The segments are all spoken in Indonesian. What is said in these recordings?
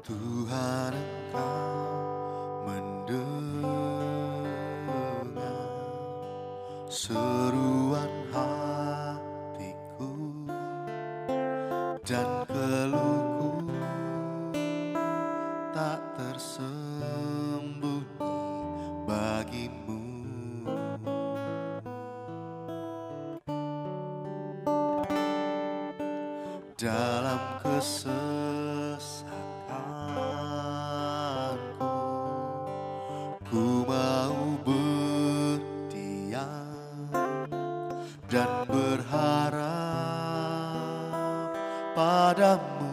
Tuhan, Engkau mendengar seruan hatiku dan keluhku tak tersembunyi bagimu. Dalam kesesakanku, ku mau berdiam dan berharap padamu.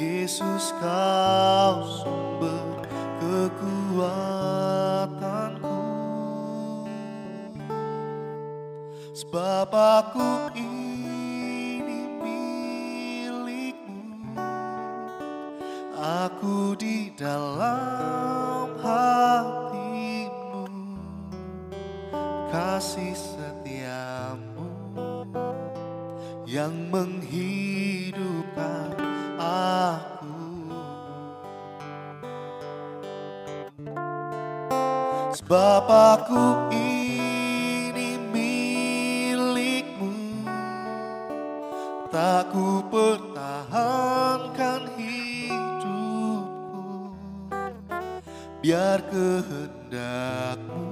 Yesus, Kau sumber kekuatanku, sebab aku ini milik-Mu. Aku di dalam hati-Mu, kasih setia-Mu yang menghidupkan aku. Sebab aku ini milik-Mu, tak ku pertahankan hidupku, biar kehendak-Mu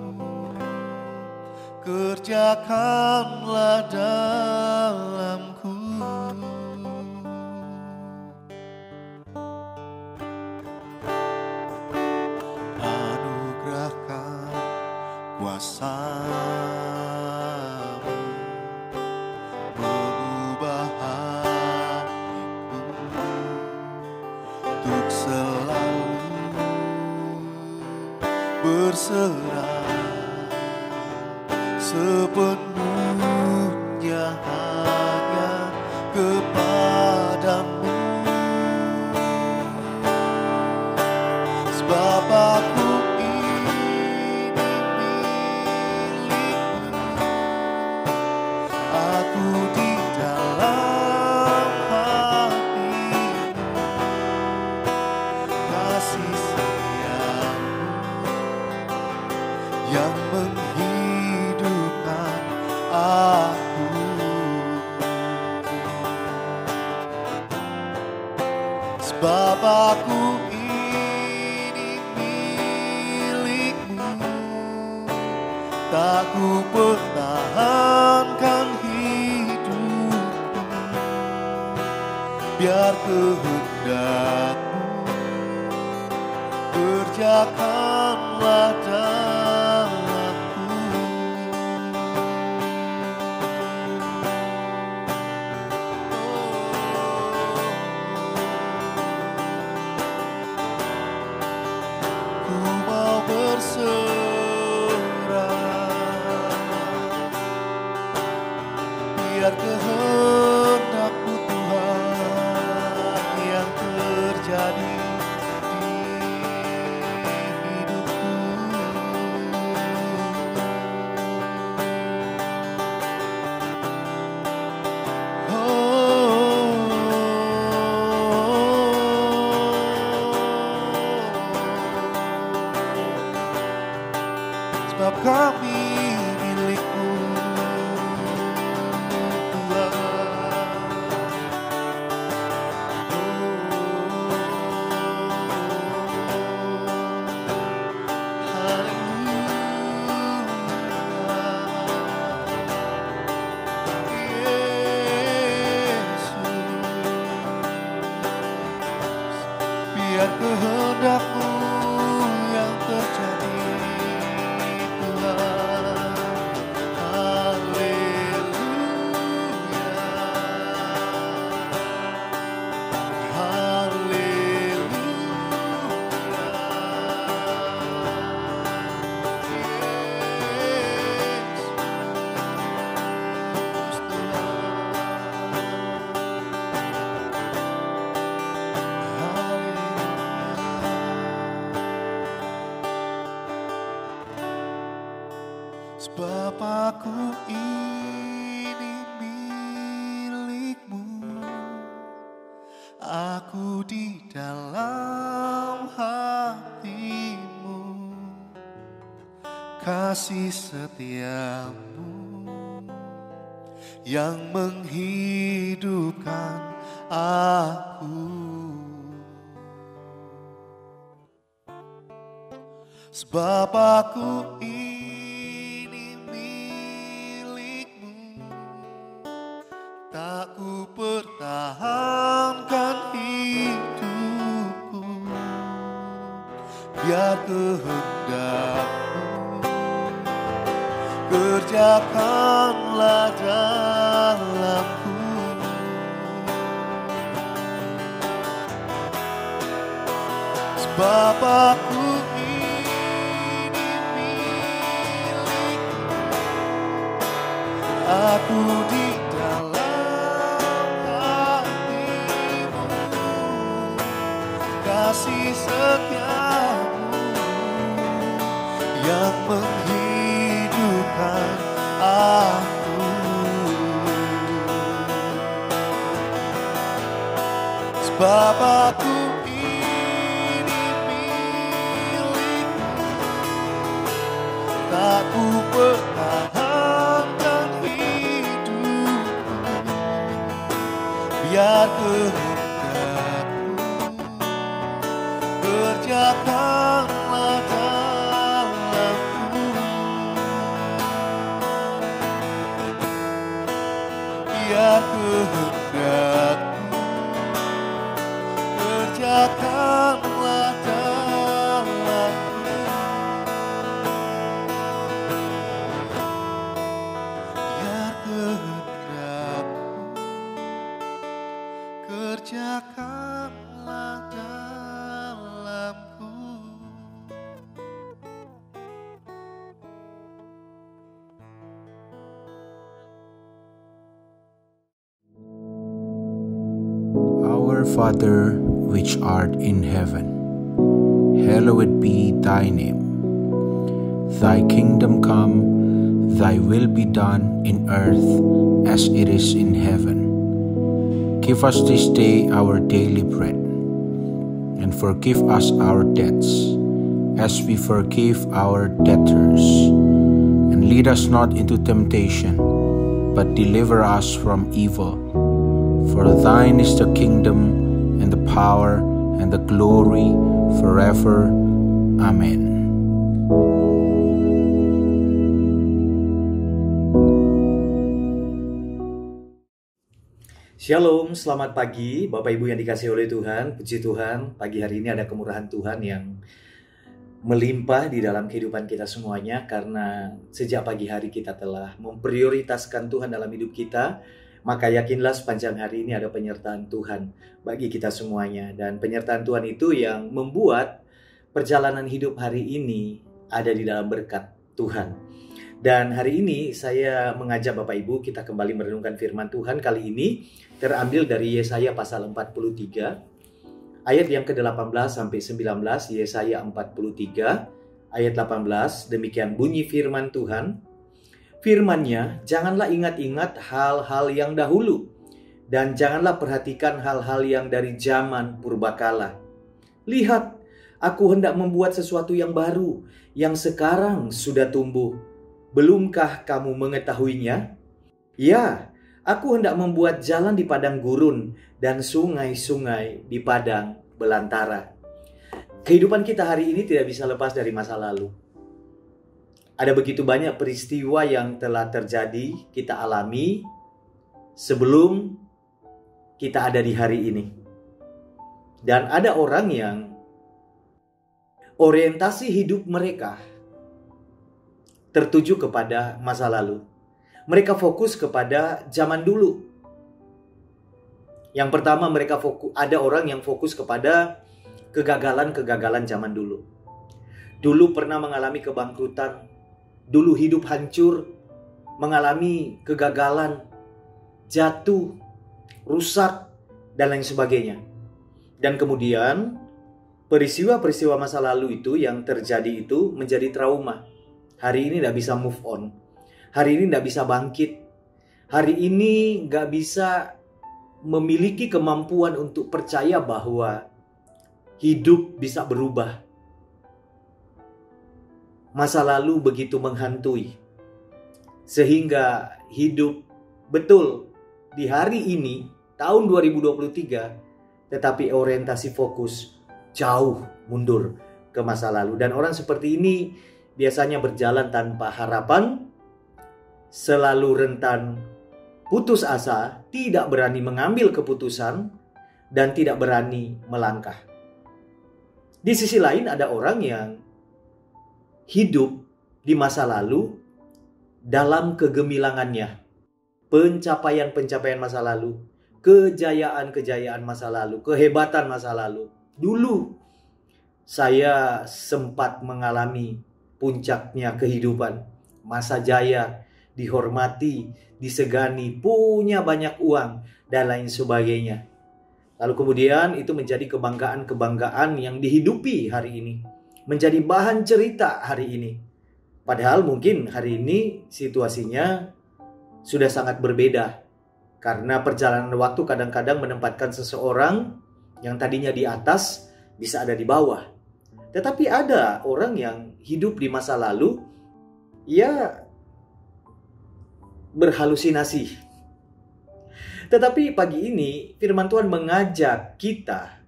kerjakanlah dalamku. Anugerahkan kuasa-Mu mengubah hatiku untuk selalu berserah sepenuhnya hanya kepadamu. Sebab aku ini milik-Mu, aku di dalam hati-Mu, kasih setia-Mu yang menghidupkan aku. Sebab aku ini milik-Mu, tak ku pertahankan hidupku, biar kehendak-Mu kerjakanlah dalamku. Ku mau berserah, biar kehendak-Mu Tuhan yang terjadi di hidupku. Sebab kami milik-Mu Tuhan. Biar kehendak-Mu yang terjadi, Tuhan. Haleluya, Yesus Tuhan. Sebab aku ini milik-Mu, aku kasih setiamu yang menghidupkan aku. Sebab aku ini milik-Mu, tak ku pertahankan hidupku, biar kehendak-Mu kerjakanlah dalamku. Sebab aku aku di dalam hati-Mu, kasih setiamu yang menghidupkan aku. Sebab aku ini milik-Mu, tak ku pertahankan biar kehendak-Mu kerjakanlah dalamku. Biar kehendak-Mu kerjakanlah dalamku. Biar kehendak-Mu kerjakanlah dalamku. Our Father, which art in heaven, hallowed be thy name. Thy kingdom come, thy will be done in earth as it is in heaven. Give us this day our daily bread, and forgive us our debts, as we forgive our debtors. And lead us not into temptation, but deliver us from evil. For thine is the kingdom, and the power, and the glory, forever. Amen. Shalom, selamat pagi Bapak Ibu yang dikasihi oleh Tuhan. Puji Tuhan, pagi hari ini ada kemurahan Tuhan yang melimpah di dalam kehidupan kita semuanya. Karena sejak pagi hari kita telah memprioritaskan Tuhan dalam hidup kita, maka yakinlah sepanjang hari ini ada penyertaan Tuhan bagi kita semuanya. Dan penyertaan Tuhan itu yang membuat perjalanan hidup hari ini ada di dalam berkat Tuhan. Dan hari ini saya mengajak Bapak Ibu kita kembali merenungkan firman Tuhan. Kali ini terambil dari Yesaya pasal 43 ayat yang ke-18 sampai 19. Yesaya 43 ayat 18, demikian bunyi firman Tuhan. Firman-Nya, janganlah ingat-ingat hal-hal yang dahulu, dan janganlah perhatikan hal-hal yang dari zaman purbakala. Lihat, aku hendak membuat sesuatu yang baru, yang sekarang sudah tumbuh. Belumkah kamu mengetahuinya? Ya, aku hendak membuat jalan di padang gurun dan sungai-sungai di padang belantara. Kehidupan kita hari ini tidak bisa lepas dari masa lalu. Ada begitu banyak peristiwa yang telah terjadi, kita alami sebelum kita ada di hari ini. Dan ada orang yang orientasi hidup mereka tertuju kepada masa lalu. Mereka fokus kepada zaman dulu. Yang pertama, ada orang yang fokus kepada kegagalan-kegagalan zaman dulu. Dulu pernah mengalami kebangkrutan, dulu hidup hancur, mengalami kegagalan, jatuh, rusak, dan lain sebagainya. Dan kemudian peristiwa-peristiwa masa lalu itu yang terjadi itu menjadi trauma. Hari ini tidak bisa move on. Hari ini tidak bisa bangkit. Hari ini nggak bisa memiliki kemampuan untuk percaya bahwa hidup bisa berubah. masa lalu begitu menghantui. Sehingga hidup betul di hari ini, tahun 2023, tetapi orientasi fokus jauh mundur ke masa lalu. Dan orang seperti ini biasanya berjalan tanpa harapan, selalu rentan putus asa, tidak berani mengambil keputusan, dan tidak berani melangkah. Di sisi lain ada orang yang hidup di masa lalu dalam kegemilangannya, pencapaian-pencapaian masa lalu, kejayaan-kejayaan masa lalu, kehebatan masa lalu. Dulu saya sempat mengalami puncaknya kehidupan, masa jaya, dihormati, disegani, punya banyak uang, dan lain sebagainya. Lalu kemudian itu menjadi kebanggaan-kebanggaan yang dihidupi hari ini, menjadi bahan cerita hari ini. Padahal mungkin hari ini situasinya sudah sangat berbeda, karena perjalanan waktu kadang-kadang menempatkan seseorang yang tadinya di atas bisa ada di bawah. Tetapi ada orang yang hidup di masa lalu, ia berhalusinasi. Tetapi pagi ini firman Tuhan mengajak kita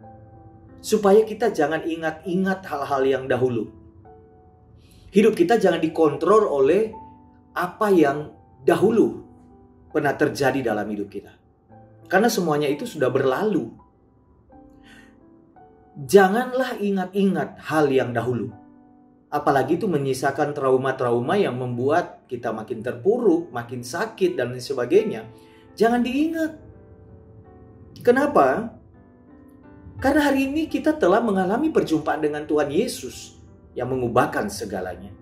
supaya kita jangan ingat-ingat hal-hal yang dahulu. Hidup kita jangan dikontrol oleh apa yang dahulu pernah terjadi dalam hidup kita. Karena semuanya itu sudah berlalu. Janganlah ingat-ingat hal yang dahulu. Apalagi itu menyisakan trauma-trauma yang membuat kita makin terpuruk, makin sakit, dan lain sebagainya. Jangan diingat. Kenapa? Karena hari ini kita telah mengalami perjumpaan dengan Tuhan Yesus yang mengubahkan segalanya.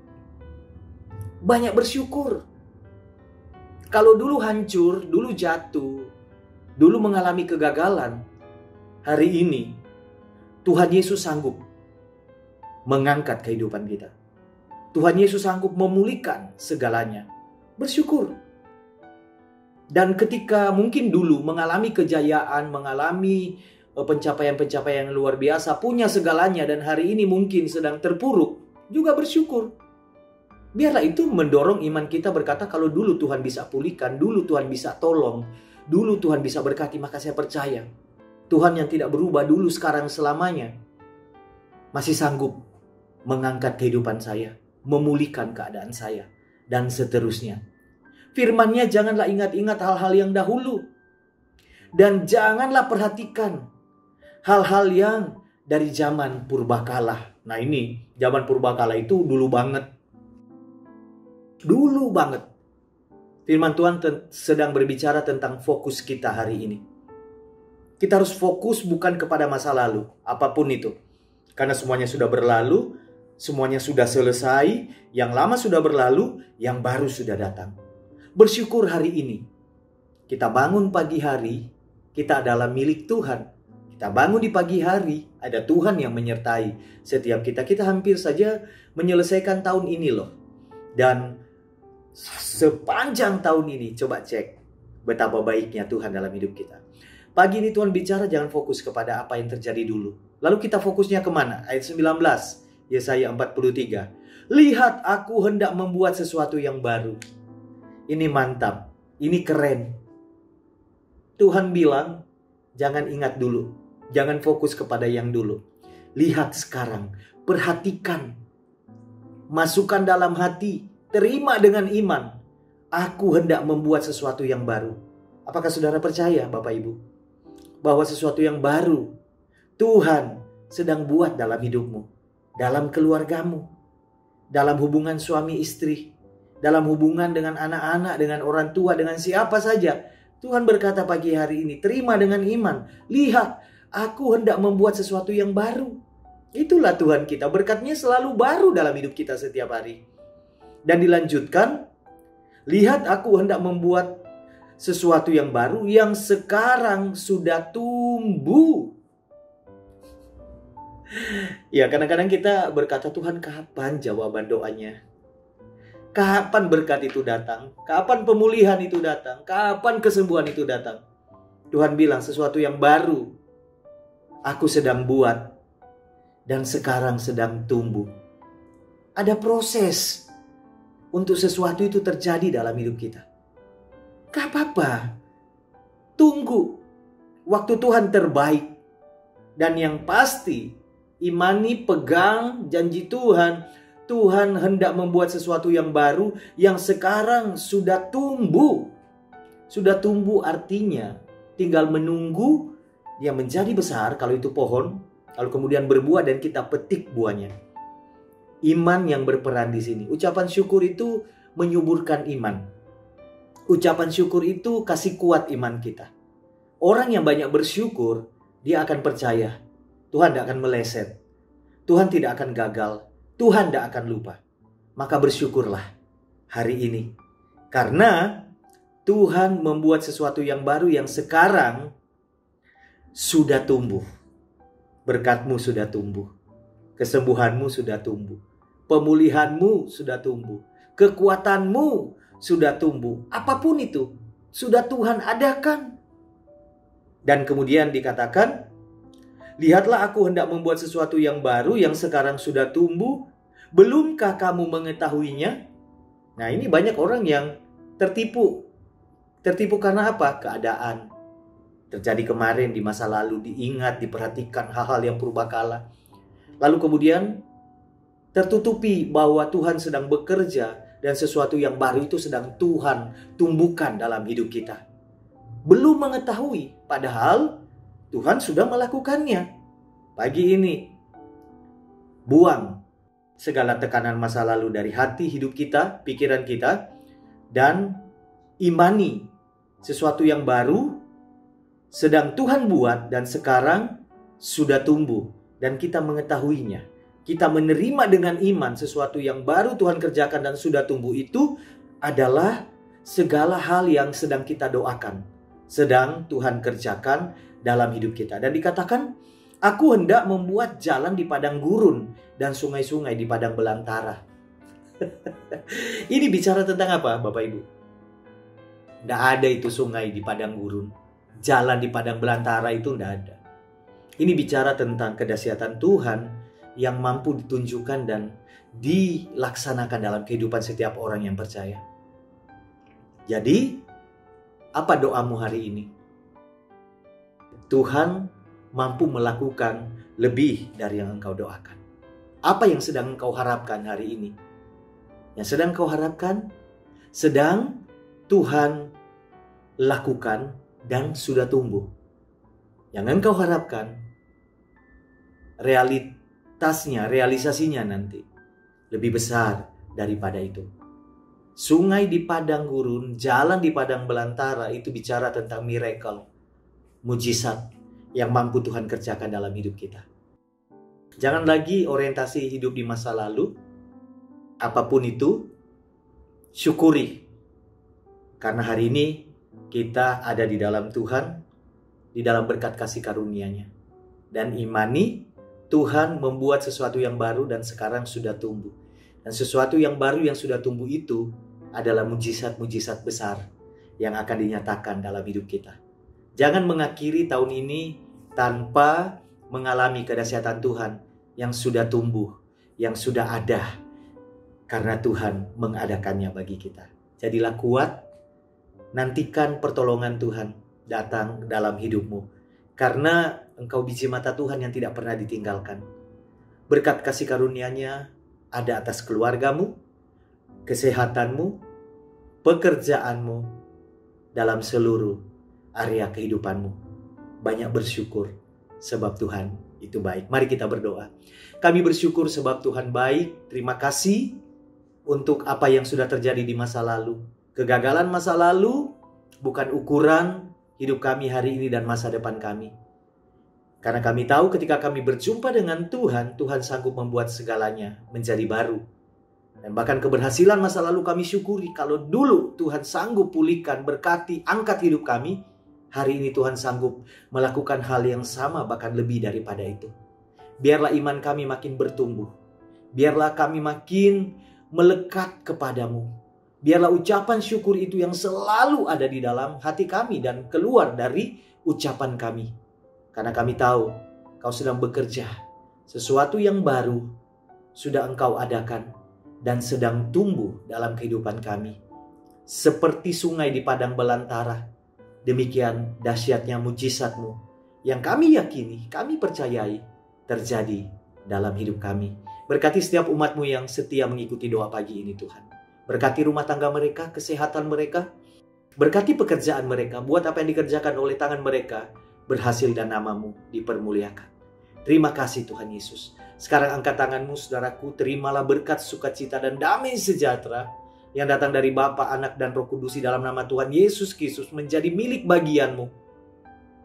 Banyak bersyukur. Kalau dulu hancur, dulu jatuh, dulu mengalami kegagalan, hari ini Tuhan Yesus sanggup mengangkat kehidupan kita. Tuhan Yesus sanggup memulihkan segalanya. Bersyukur. Dan ketika mungkin dulu mengalami kejayaan, mengalami pencapaian-pencapaian yang luar biasa, punya segalanya, dan hari ini mungkin sedang terpuruk, juga bersyukur. Biarlah itu mendorong iman kita berkata, kalau dulu Tuhan bisa pulihkan, dulu Tuhan bisa tolong, dulu Tuhan bisa berkati, maka saya percaya Tuhan yang tidak berubah dulu, sekarang, selamanya masih sanggup mengangkat kehidupan saya, memulihkan keadaan saya, dan seterusnya. Firman-Nya janganlah ingat-ingat hal-hal yang dahulu, dan janganlah perhatikan hal-hal yang dari zaman purbakala. Nah ini, zaman purbakala itu dulu banget. Dulu banget. Firman Tuhan sedang berbicara tentang fokus kita hari ini. Kita harus fokus bukan kepada masa lalu, apapun itu. Karena semuanya sudah berlalu, semuanya sudah selesai, yang lama sudah berlalu, yang baru sudah datang. Bersyukur hari ini. Kita bangun pagi hari, kita adalah milik Tuhan. Kita bangun di pagi hari, ada Tuhan yang menyertai setiap kita. Kita hampir saja menyelesaikan tahun ini loh. Dan sepanjang tahun ini, coba cek betapa baiknya Tuhan dalam hidup kita. Pagi ini Tuhan bicara jangan fokus kepada apa yang terjadi dulu. Lalu kita fokusnya kemana? Ayat 19, Yesaya 43. Lihat, aku hendak membuat sesuatu yang baru. Ini mantap, ini keren. Tuhan bilang, jangan ingat dulu. Jangan fokus kepada yang dulu. Lihat sekarang, perhatikan. Masukkan dalam hati, terima dengan iman. Aku hendak membuat sesuatu yang baru. Apakah saudara percaya, Bapak Ibu? Bahwa sesuatu yang baru Tuhan sedang buat dalam hidupmu, dalam keluargamu, dalam hubungan suami istri, dalam hubungan dengan anak-anak, dengan orang tua, dengan siapa saja. Tuhan berkata pagi hari ini, terima dengan iman. Lihat, aku hendak membuat sesuatu yang baru. Itulah Tuhan kita, berkat-Nya selalu baru dalam hidup kita setiap hari. Dan dilanjutkan, lihat aku hendak membuat sesuatu yang baru yang sekarang sudah tumbuh. Ya, kadang-kadang kita berkata, Tuhan kapan jawaban doanya? Kapan berkat itu datang? Kapan pemulihan itu datang? Kapan kesembuhan itu datang? Tuhan bilang sesuatu yang baru aku sedang buat dan sekarang sedang tumbuh. Ada proses untuk sesuatu itu terjadi dalam hidup kita. Gak apa-apa. Tunggu waktu Tuhan terbaik. Dan yang pasti, imani, pegang janji Tuhan. Tuhan hendak membuat sesuatu yang baru yang sekarang sudah tumbuh. Sudah tumbuh artinya tinggal menunggu dia menjadi besar kalau itu pohon, lalu kemudian berbuah dan kita petik buahnya. Iman yang berperan di sini. Ucapan syukur itu menyuburkan iman. Ucapan syukur itu kasih kuat iman kita. Orang yang banyak bersyukur, dia akan percaya Tuhan tidak akan meleset. Tuhan tidak akan gagal. Tuhan tidak akan lupa. Maka bersyukurlah hari ini. Karena Tuhan membuat sesuatu yang baru yang sekarang sudah tumbuh. Berkatmu sudah tumbuh. Kesembuhanmu sudah tumbuh. Pemulihanmu sudah tumbuh. Kekuatanmu sudah tumbuh. Apapun itu, sudah Tuhan adakan. Dan kemudian dikatakan, lihatlah aku hendak membuat sesuatu yang baru yang sekarang sudah tumbuh. Belumkah kamu mengetahuinya? Nah, ini banyak orang yang tertipu. Tertipu karena apa? Keadaan. Terjadi kemarin di masa lalu, diingat, diperhatikan hal-hal yang purbakala. Lalu kemudian tertutupi bahwa Tuhan sedang bekerja dan sesuatu yang baru itu sedang Tuhan tumbuhkan dalam hidup kita. Belum mengetahui, padahal Tuhan sudah melakukannya. Pagi ini, buang segala tekanan masa lalu dari hati hidup kita, pikiran kita, dan imani sesuatu yang baru sedang Tuhan buat dan sekarang sudah tumbuh dan kita mengetahuinya. Kita menerima dengan iman sesuatu yang baru Tuhan kerjakan dan sudah tumbuh itu adalah segala hal yang sedang kita doakan, sedang Tuhan kerjakan dalam hidup kita. Dan dikatakan, aku hendak membuat jalan di padang gurun dan sungai-sungai di padang belantara. Ini bicara tentang apa, Bapak Ibu? Tidak ada itu sungai di padang gurun. Jalan di padang belantara itu tidak ada. Ini bicara tentang kedahsyatan Tuhan yang mampu ditunjukkan dan dilaksanakan dalam kehidupan setiap orang yang percaya. Jadi, apa doamu hari ini? Tuhan mampu melakukan lebih dari yang engkau doakan. Apa yang sedang engkau harapkan hari ini? Yang sedang engkau harapkan, sedang Tuhan lakukan dan sudah tumbuh. Yang engkau harapkan, realisasinya nanti lebih besar daripada itu. Sungai di padang gurun, jalan di padang belantara itu bicara tentang miracle, mujizat yang mampu Tuhan kerjakan dalam hidup kita. Jangan lagi orientasi hidup di masa lalu. Apapun itu, syukuri. Karena hari ini kita ada di dalam Tuhan, di dalam berkat kasih karunia-Nya. Dan imani Tuhan membuat sesuatu yang baru dan sekarang sudah tumbuh. Dan sesuatu yang baru yang sudah tumbuh itu adalah mujizat-mujizat besar yang akan dinyatakan dalam hidup kita. Jangan mengakhiri tahun ini tanpa mengalami kedahsyatan Tuhan yang sudah tumbuh, yang sudah ada, karena Tuhan mengadakannya bagi kita. Jadilah kuat, nantikan pertolongan Tuhan datang dalam hidupmu, karena engkau biji mata Tuhan yang tidak pernah ditinggalkan. Berkat kasih karunia-Nya ada atas keluargamu, kesehatanmu, pekerjaanmu, dalam seluruh area kehidupanmu. Banyak bersyukur sebab Tuhan itu baik. Mari kita berdoa. Kami bersyukur sebab Tuhan baik. Terima kasih untuk apa yang sudah terjadi di masa lalu. Kegagalan masa lalu bukan ukuran hidup kami hari ini dan masa depan kami. Karena kami tahu ketika kami berjumpa dengan Tuhan, Tuhan sanggup membuat segalanya menjadi baru. Dan bahkan keberhasilan masa lalu kami syukuri. Kalau dulu Tuhan sanggup pulihkan, berkati, angkat hidup kami, hari ini Tuhan sanggup melakukan hal yang sama, bahkan lebih daripada itu. Biarlah iman kami makin bertumbuh. Biarlah kami makin melekat kepadamu. Biarlah ucapan syukur itu yang selalu ada di dalam hati kami dan keluar dari ucapan kami. Karena kami tahu Kau sedang bekerja. Sesuatu yang baru sudah Engkau adakan. dan sedang tumbuh dalam kehidupan kami. Seperti sungai di padang belantara, demikian dahsyatnya mujizat-Mu yang kami yakini, kami percayai terjadi dalam hidup kami. Berkati setiap umat-Mu yang setia mengikuti doa pagi ini Tuhan. Berkati rumah tangga mereka, kesehatan mereka, berkati pekerjaan mereka, buat apa yang dikerjakan oleh tangan mereka berhasil dan nama-Mu dipermuliakan. Terima kasih Tuhan Yesus. Sekarang angkat tangan-Mu saudaraku, terimalah berkat, sukacita dan damai sejahtera yang datang dari Bapa, Anak dan Roh Kudus di dalam nama Tuhan Yesus Kristus menjadi milik bagian-Mu.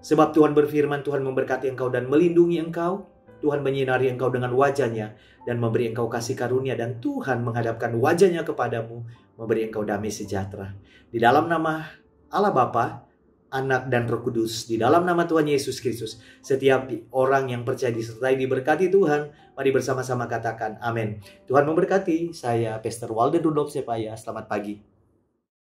Sebab Tuhan berfirman, Tuhan memberkati engkau dan melindungi engkau. Tuhan menyinari engkau dengan wajah-Nya dan memberi engkau kasih karunia, dan Tuhan menghadapkan wajah-Nya kepadamu, memberi engkau damai sejahtera. Di dalam nama Allah Bapa, Anak dan Roh Kudus, di dalam nama Tuhan Yesus Kristus, setiap orang yang percaya disertai diberkati Tuhan. Mari bersama-sama katakan amin. Tuhan memberkati. Saya Pastor Walden Rudolf Sepaya. Selamat pagi.